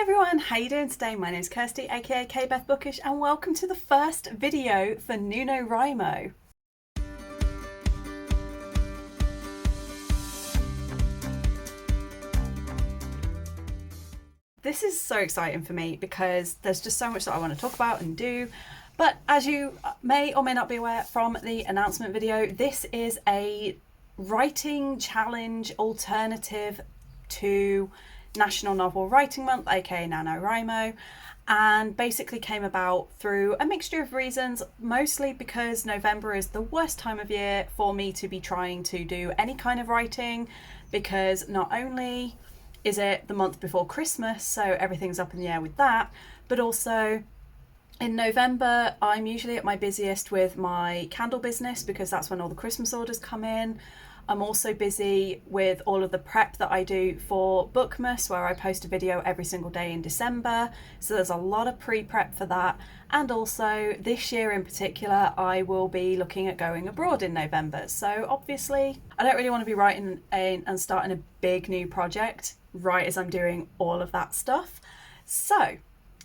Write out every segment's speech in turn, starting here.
everyone, how you doing today? My name is Kirsty, aka Beth Bookish, and welcome to the first video for NuNoWriMo. This is so exciting for me because there's just so much that I want to talk about and do. But as you may or may not be aware from the announcement video, this is a writing challenge alternative to National Novel Writing Month, aka NaNoWriMo, and basically came about through a mixture of reasons, mostly because November is the worst time of year for me to be trying to do any kind of writing, because not only is it the month before Christmas, so everything's up in the air with that, but also in November I'm usually at my busiest with my candle business because that's when all the Christmas orders come in. I'm also busy with all of the prep that I do for Bookmas, where I post a video every single day in December. So there's a lot of pre-prep for that. And also this year in particular, I will be looking at going abroad in November. So obviously I don't really want to be writing and starting a big new project right as I'm doing all of that stuff. So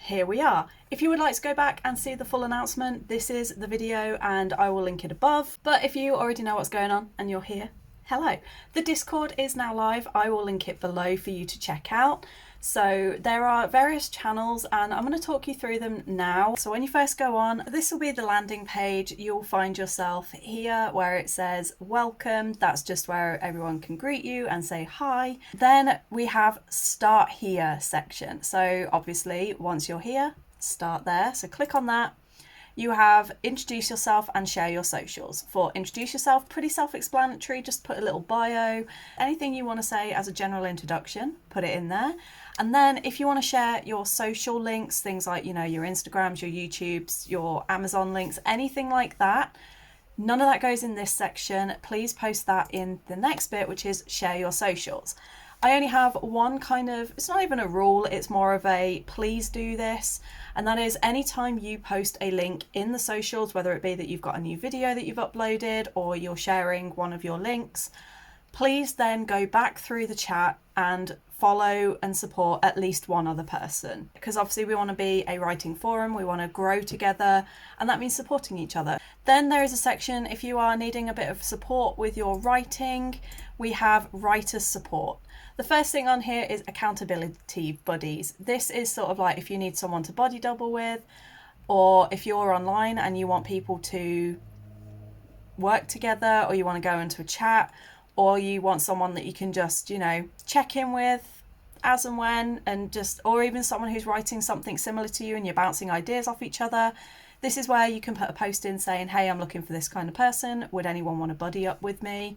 here we are. If you would like to go back and see the full announcement, this is the video and I will link it above. But if you already know what's going on and you're here, hello. The Discord is now live. I will link it below for you to check out. So there are various channels and I'm going to talk you through them now. So when you first go on, this will be the landing page. You'll find yourself here where it says welcome. That's just where everyone can greet you and say hi. Then we have start here section. So obviously once you're here, start there. So click on that. You have introduce yourself and share your socials. For introduce yourself, pretty self-explanatory, just put a little bio. Anything you want to say as a general introduction, put it in there. And then if you want to share your social links, things like, your Instagrams, your YouTubes, your Amazon links, anything like that, none of that goes in this section. Please post that in the next bit, which is share your socials. I only have one kind of, it's not even a rule, it's more of a please do this. And that is anytime you post a link in the socials, whether it be that you've got a new video that you've uploaded or you're sharing one of your links, please then go back through the chat and follow and support at least one other person. Because obviously we want to be a writing forum, we want to grow together, and that means supporting each other. Then there is a section if you are needing a bit of support with your writing, we have writer support. The first thing on here is accountability buddies. This is sort of like if you need someone to body double with, or if you're online and you want people to work together, or you want to go into a chat, or you want someone that you can just, check in with as and when, and just, or even someone who's writing something similar to you and you're bouncing ideas off each other. This is where you can put a post in saying, hey, I'm looking for this kind of person. Would anyone want to buddy up with me?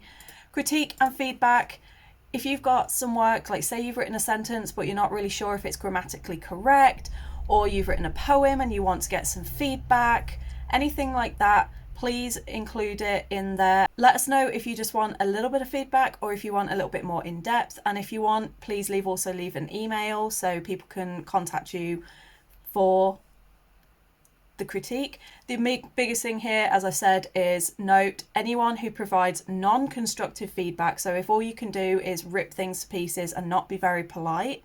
Critique and feedback. If you've got some work, like say you've written a sentence, but you're not really sure if it's grammatically correct, or you've written a poem and you want to get some feedback, anything like that, please include it in there. Let us know if you just want a little bit of feedback or if you want a little bit more in depth. And if you want, please also leave an email so people can contact you for the critique. The biggest thing here, as I said, is note anyone who provides non-constructive feedback. So if all you can do is rip things to pieces and not be very polite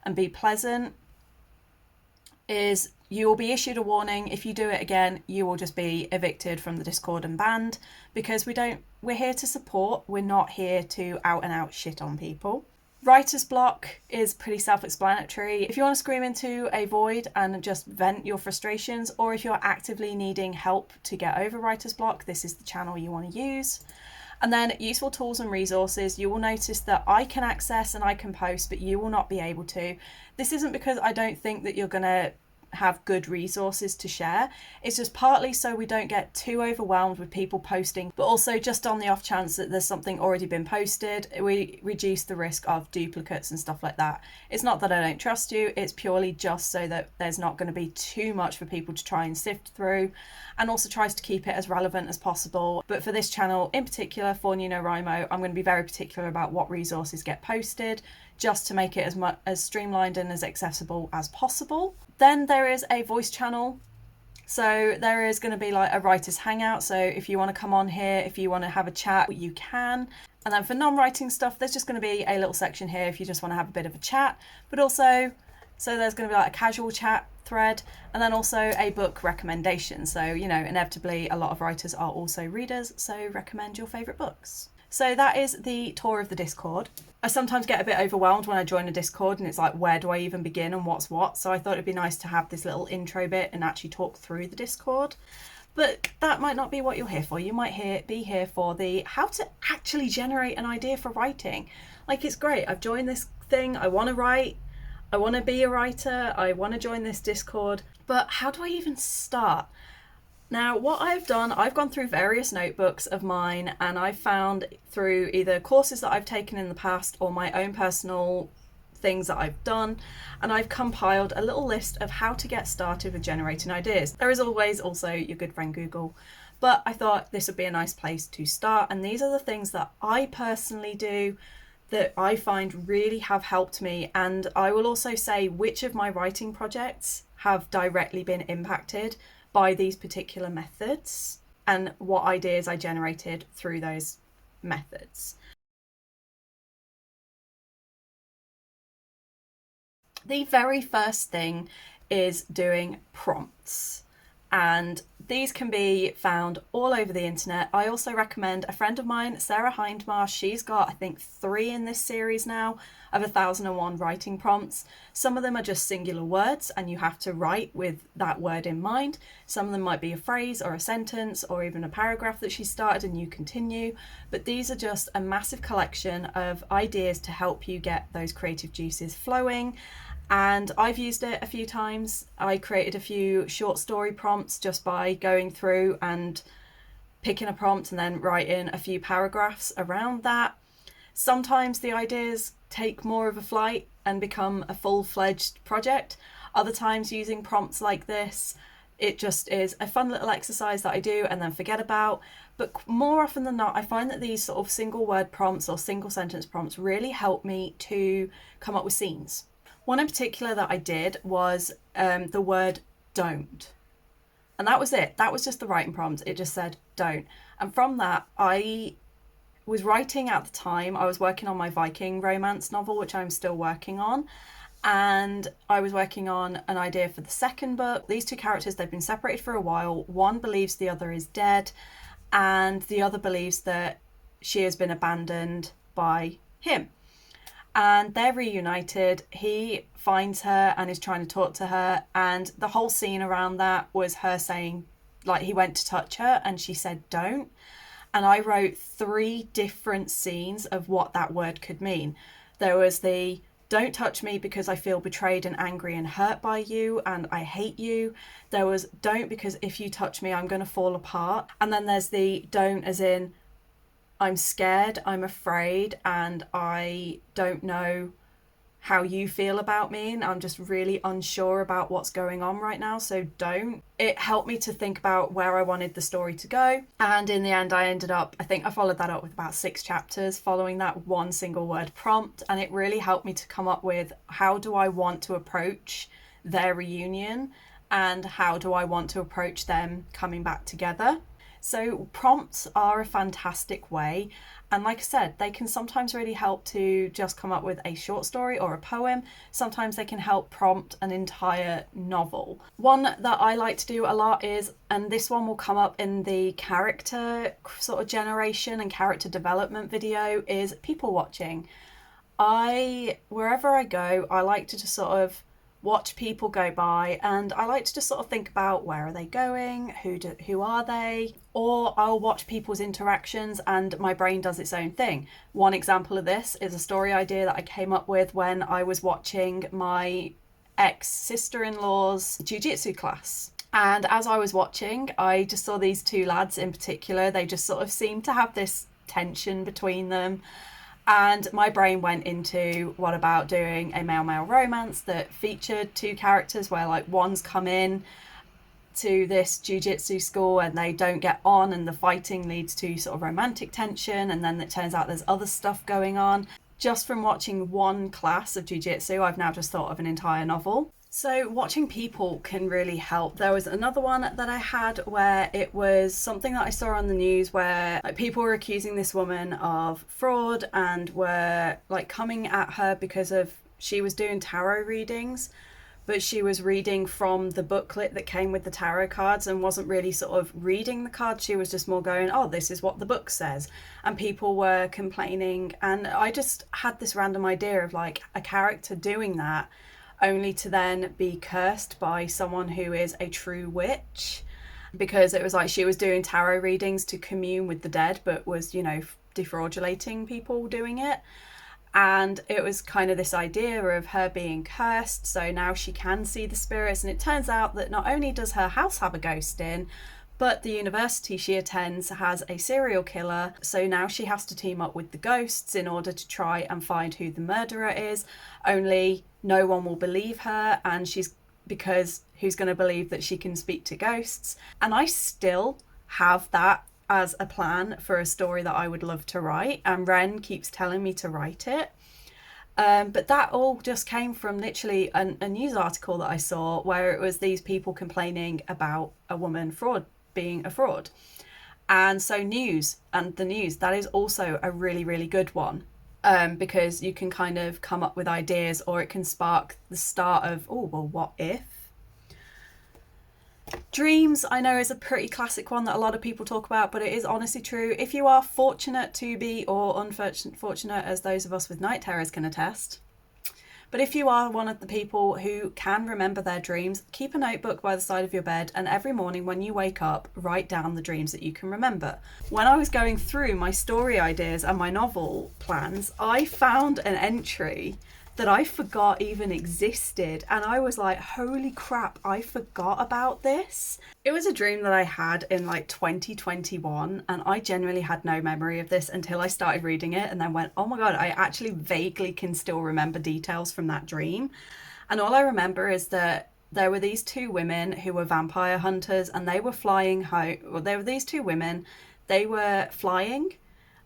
and be pleasant, is you will be issued a warning. If you do it again, you will just be evicted from the Discord and banned, because we're here to support. We're not here to out and out shit on people. Writer's block is pretty self-explanatory. If you want to scream into a void and just vent your frustrations, or if you're actively needing help to get over writer's block, this is the channel you want to use. And then useful tools and resources. You will notice that I can access and I can post, but you will not be able to. This isn't because I don't think that you're going to have good resources to share. It's just partly so we don't get too overwhelmed with people posting, but also just on the off chance that there's something already been posted, we reduce the risk of duplicates and stuff like that. It's not that I don't trust you, it's purely just so that there's not going to be too much for people to try and sift through, and also tries to keep it as relevant as possible. But for this channel in particular, for NuNoWriMo, I'm going to be very particular about what resources get posted, just to make it as streamlined and as accessible as possible. Then there is a voice channel. So there is going to be like a writer's hangout. So if you want to come on here, if you want to have a chat, you can. And then for non-writing stuff, there's just going to be a little section here if you just want to have a bit of a chat. But also So there's going to be like a casual chat thread, and then also a book recommendation. So, you know, inevitably a lot of writers are also readers, so recommend your favourite books. So that is the tour of the Discord. I sometimes get a bit overwhelmed when I join a Discord and it's like, where do I even begin and what's what? So I thought it'd be nice to have this little intro bit and actually talk through the Discord. But that might not be what you're here for. You might be here for the how to actually generate an idea for writing. Like, it's great. I've joined this thing. I want to write. I want to be a writer. I want to join this Discord. But how do I even start? Now, what I've done, I've gone through various notebooks of mine, and I've found through either courses that I've taken in the past or my own personal things that I've done, and I've compiled a little list of how to get started with generating ideas. There is always also your good friend Google, but I thought this would be a nice place to start, and these are the things that I personally do that I find really have helped me. And I will also say which of my writing projects have directly been impacted by these particular methods and what ideas I generated through those methods. The very first thing is doing prompts, and these can be found all over the internet. I also recommend a friend of mine, Sarah Hindmarsh. She's got, I think, 3 in this series now of 1001 writing prompts. Some of them are just singular words and you have to write with that word in mind. Some of them might be a phrase or a sentence or even a paragraph that she started and you continue. But these are just a massive collection of ideas to help you get those creative juices flowing. And I've used it a few times. I created a few short story prompts just by going through and picking a prompt and then writing a few paragraphs around that. Sometimes the ideas take more of a flight and become a full-fledged project. Other times, using prompts like this, it just is a fun little exercise that I do and then forget about. But more often than not, I find that these sort of single word prompts or single sentence prompts really help me to come up with scenes. One in particular that I did was the word don't. And that was it. That was just the writing prompt. It just said don't. And from that, I was writing at the time. I was working on my Viking romance novel, which I'm still working on. And I was working on an idea for the second book. These two characters, they've been separated for a while. One believes the other is dead, and the other believes that she has been abandoned by him. And they're reunited. He finds her and is trying to talk to her, and the whole scene around that was her saying, like, he went to touch her and she said don't. And I wrote 3 different scenes of what that word could mean. There was the don't touch me because I feel betrayed and angry and hurt by you and I hate you. There was don't because if you touch me I'm going to fall apart. And then there's the don't as in I'm scared, I'm afraid, and I don't know how you feel about me, and I'm just really unsure about what's going on right now, so don't. It helped me to think about where I wanted the story to go, and in the end I think I followed that up with about 6 chapters following that one single word prompt, and it really helped me to come up with how do I want to approach their reunion and how do I want to approach them coming back together. So prompts are a fantastic way, and like I said, they can sometimes really help to just come up with a short story or a poem. Sometimes they can help prompt an entire novel. One that I like to do a lot is, and this one will come up in the character sort of generation and character development video, is people watching. Wherever I go, I like to just sort of watch people go by, and I like to just sort of think about where are they going, who are they, or I'll watch people's interactions and my brain does its own thing. One example of this is a story idea that I came up with when I was watching my ex-sister-in-law's jiu-jitsu class. And as I was watching, I just saw these 2 lads in particular. They just sort of seemed to have this tension between them. And my brain went into, what about doing a male-male romance that featured 2 characters where, like, one's come in to this jiu-jitsu school and they don't get on and the fighting leads to sort of romantic tension, and then it turns out there's other stuff going on. Just from watching one class of jiu-jitsu, I've now just thought of an entire novel. So watching people can really help. There was another one that I had where it was something that I saw on the news where, like, people were accusing this woman of fraud and were, like, coming at her because of she was doing tarot readings, but she was reading from the booklet that came with the tarot cards and wasn't really sort of reading the cards. She was just more going, oh, this is what the book says. And people were complaining. And I just had this random idea of like a character doing that only to then be cursed by someone who is a true witch, because it was like she was doing tarot readings to commune with the dead, but was, you know, defraudulating people doing it. And it was kind of this idea of her being cursed, so now she can see the spirits. And it turns out that not only does her house have a ghost in, but the university she attends has a serial killer. So now she has to team up with the ghosts in order to try and find who the murderer is. Only no one will believe her, and because who's going to believe that she can speak to ghosts? And I still have that as a plan for a story that I would love to write, and Ren keeps telling me to write it. But that all just came from literally a news article that I saw where it was these people complaining about a woman being a fraud. And so the news, that is also a really, really good one, because you can kind of come up with ideas, or it can spark the start of, oh, well, what if? Dreams, I know, is a pretty classic one that a lot of people talk about, but it is honestly true. If you are fortunate to be, or unfortunate, as those of us with night terrors can attest, but if you are one of the people who can remember their dreams, keep a notebook by the side of your bed, and every morning when you wake up, write down the dreams that you can remember. When I was going through my story ideas and my novel plans, I found an entry that I forgot even existed, and I was like, holy crap, I forgot about this. It was a dream that I had in like 2021, and I genuinely had no memory of this until I started reading it, and then went, oh my god, I actually vaguely can still remember details from that dream. And all I remember is that there were these two women who were vampire hunters, and they were flying home. Well, there were these two women, they were flying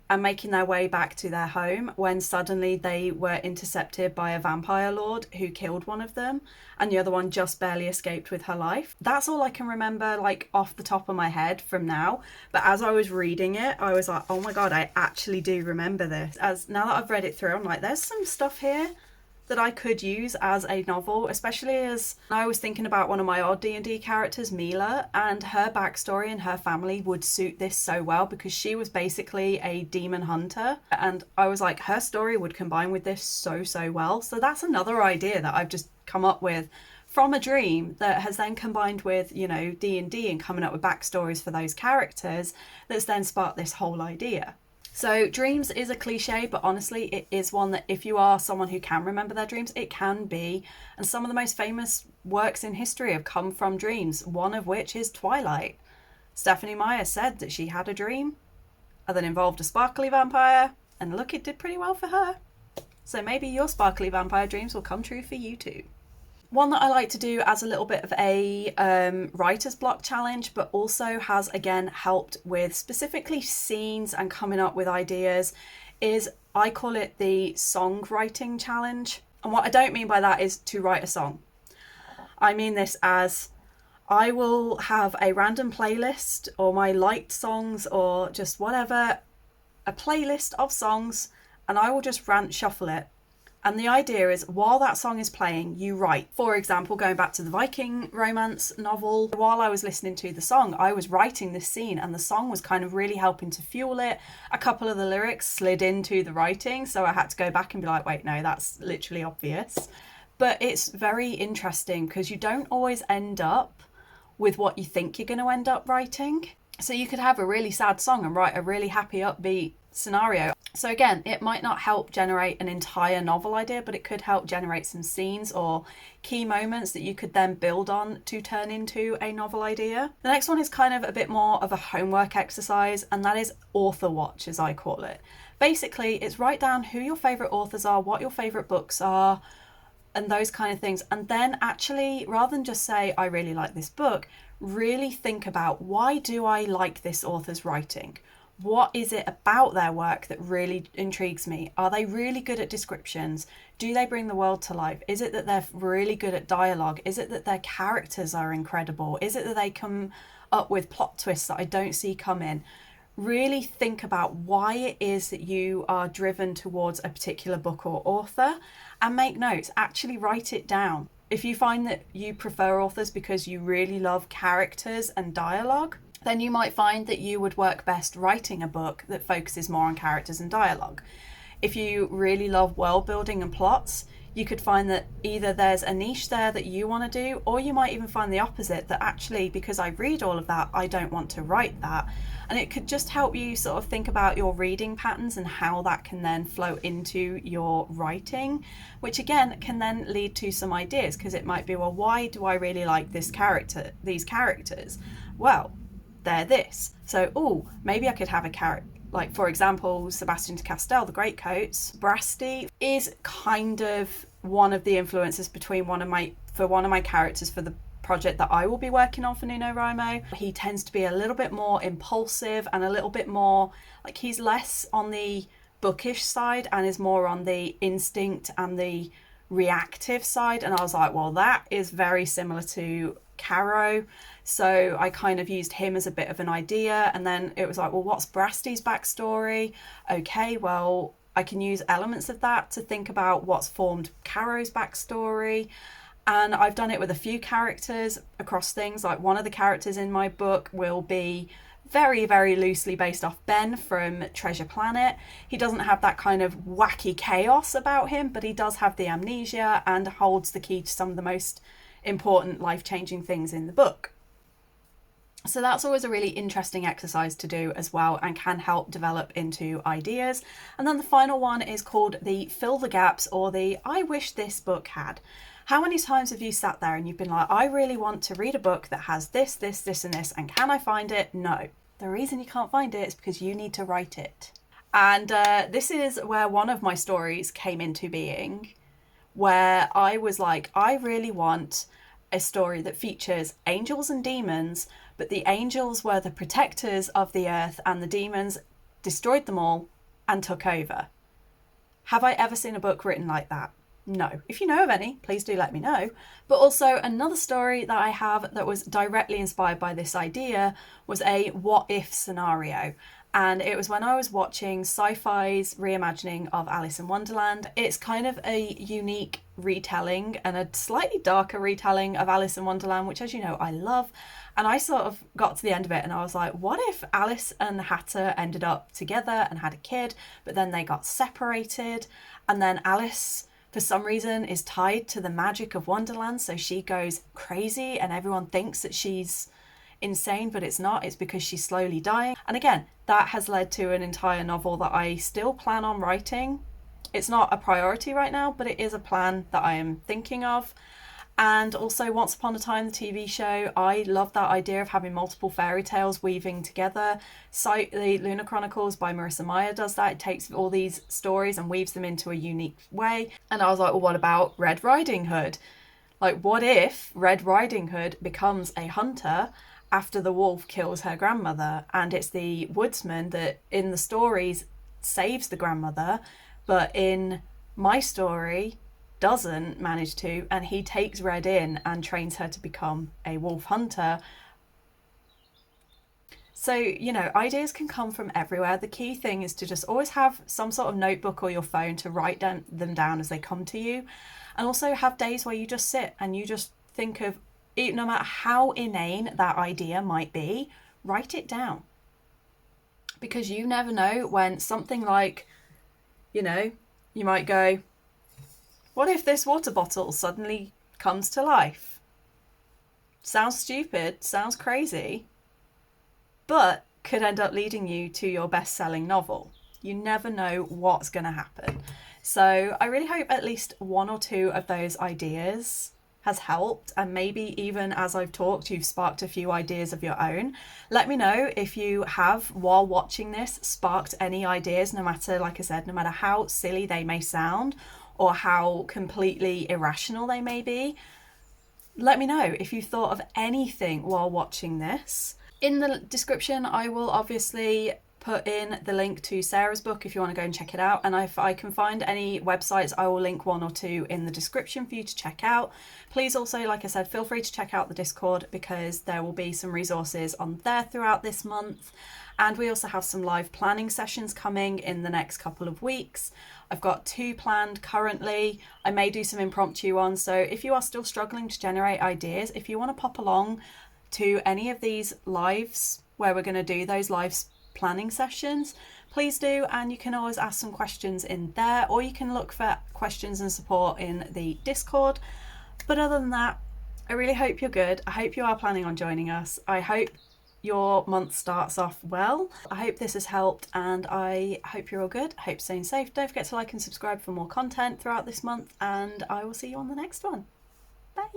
and making their way back to their home when suddenly they were intercepted by a vampire lord who killed one of them, and the other one just barely escaped with her life. That's all I can remember, like, off the top of my head from now. But as I was reading it, I was like, oh my god, I actually do remember this. As now that I've read it through, I'm like, there's some stuff here that I could use as a novel, especially as I was thinking about one of my odd D&D characters, Mila, and her backstory and her family would suit this so well, because she was basically a demon hunter, and I was like, her story would combine with this so well. So that's another idea that I've just come up with from a dream that has then combined with, you know, D&D and coming up with backstories for those characters, that's then sparked this whole idea. So dreams is a cliche, but honestly, it is one that if you are someone who can remember their dreams, it can be. And some of the most famous works in history have come from dreams, one of which is Twilight. Stephenie Meyer said that she had a dream that involved a sparkly vampire, and look, it did pretty well for her. So maybe your sparkly vampire dreams will come true for you too. One that I like to do as a little bit of a writer's block challenge, but also has, again, helped with specifically scenes and coming up with ideas, is I call it the songwriting challenge. And what I don't mean by that is to write a song. I mean this as I will have a random playlist, or my liked songs, or just whatever, a playlist of songs, and I will just rant shuffle it. And the idea is, while that song is playing, you write. For example, going back to the Viking romance novel, while I was listening to the song, I was writing this scene, and the song was kind of really helping to fuel it. A couple of the lyrics slid into the writing, so I had to go back and be like, wait, no, that's literally obvious. But it's very interesting because you don't always end up with what you think you're going to end up writing. So you could have a really sad song and write a really happy, upbeat scenario. So again, it might not help generate an entire novel idea, but it could help generate some scenes or key moments that you could then build on to turn into a novel idea. The next one is kind of a bit more of a homework exercise, and that is author watch, as I call it. Basically, it's write down who your favourite authors are, what your favourite books are, and those kind of things. And then actually, rather than just say, I really like this book, really think about, why do I like this author's writing? What is it about their work that really intrigues me? Are they really good at descriptions? Do they bring the world to life? Is it that they're really good at dialogue? Is it that their characters are incredible? Is it that they come up with plot twists that I don't see coming? really think about why it is that you are driven towards a particular book or author and make notes. Actually write it down. If you find that you prefer authors because you really love characters and dialogue, then you might find that you would work best writing a book that focuses more on characters and dialogue. If you really love world building and plots, you could find that either there's a niche there that you want to do, or you might even find the opposite, that actually, because I read all of that, I don't want to write that. And it could just help you sort of think about your reading patterns and how that can then flow into your writing, which again can then lead to some ideas, because it might be, well, why do I really like these characters? Well, they're this. So, oh, maybe I could have a character. Like, for example, Sebastian de Castell, the Greatcoats, Brasty is kind of one of the influences between one of my characters for the project that I will be working on for NuNoWriMo. He tends to be a little bit more impulsive and a little bit more, like, he's less on the bookish side and is more on the instinct and the reactive side. And I was like, well, that is very similar to Caro. So I kind of used him as a bit of an idea, and then it was like, well, what's Brasty's backstory? Okay, well, I can use elements of that to think about what's formed Caro's backstory. And I've done it with a few characters across things. Like, one of the characters in my book will be very, very loosely based off Ben from Treasure Planet. He doesn't have that kind of wacky chaos about him, but he does have the amnesia and holds the key to some of the most important life-changing things in the book. So that's always a really interesting exercise to do as well, and can help develop into ideas. And then the final one is called the fill the gaps, or the I wish this book had. How many times have you sat there and you've been like, I really want to read a book that has this, this, this, and this, and can I find it? No. The reason you can't find it is because you need to write it. And this is where one of my stories came into being, where I was like, I really want a story that features angels and demons, but the angels were the protectors of the earth and the demons destroyed them all and took over. Have I ever seen a book written like that? No. If you know of any, please do let me know. But also, another story that I have that was directly inspired by this idea was a what if scenario. And it was when I was watching Sci-Fi's reimagining of Alice in Wonderland. It's kind of a unique retelling and a slightly darker retelling of Alice in Wonderland, which, as you know, I love. And I sort of got to the end of it and I was like, what if Alice and Hatter ended up together and had a kid, but then they got separated, and then Alice, for some reason, is tied to the magic of Wonderland, so she goes crazy and everyone thinks that she's insane, but it's not. It's because she's slowly dying. And again, that has led to an entire novel that I still plan on writing. It's not a priority right now, but it is a plan that I am thinking of. And also Once Upon a Time, the TV show, I love that idea of having multiple fairy tales weaving together. So the Lunar Chronicles by Marissa Meyer does that. It takes all these stories and weaves them into a unique way. And I was like, well, what about Red Riding Hood? Like, what if Red Riding Hood becomes a hunter after the wolf kills her grandmother, and it's the woodsman that in the stories saves the grandmother, but in my story doesn't manage to, and he takes Red in and trains her to become a wolf hunter. So, you know, ideas can come from everywhere. The key thing is to just always have some sort of notebook or your phone to write them down as they come to you, and also have days where you just sit and you just think of, no matter how inane that idea might be, write it down. Because you never know when something like, you know, you might go, what if this water bottle suddenly comes to life? Sounds stupid, sounds crazy, but could end up leading you to your best-selling novel. You never know what's going to happen. So I really hope at least one or two of those ideas has helped, and maybe even as I've talked, you've sparked a few ideas of your own. Let me know if you have, while watching this, sparked any ideas, no matter, like I said, no matter how silly they may sound or how completely irrational they may be. Let me know if you thought of anything while watching this. In the description, I will obviously put in the link to Sarah's book if you want to go and check it out. And if I can find any websites, I will link one or two in the description for you to check out. Please also, like I said, feel free to check out the Discord because there will be some resources on there throughout this month. And we also have some live planning sessions coming in the next couple of weeks. I've got 2 planned currently. I may do some impromptu ones. So if you are still struggling to generate ideas, if you want to pop along to any of these lives where we're going to do those live planning sessions, please do. And you can always ask some questions in there, or you can look for questions and support in the Discord. But other than that, I really hope you're good. I hope you are planning on joining us. I hope your month starts off well. I hope this has helped, and I hope you're all good. I hope you're staying safe. Don't forget to like and subscribe for more content throughout this month, and I will see you on the next one. Bye.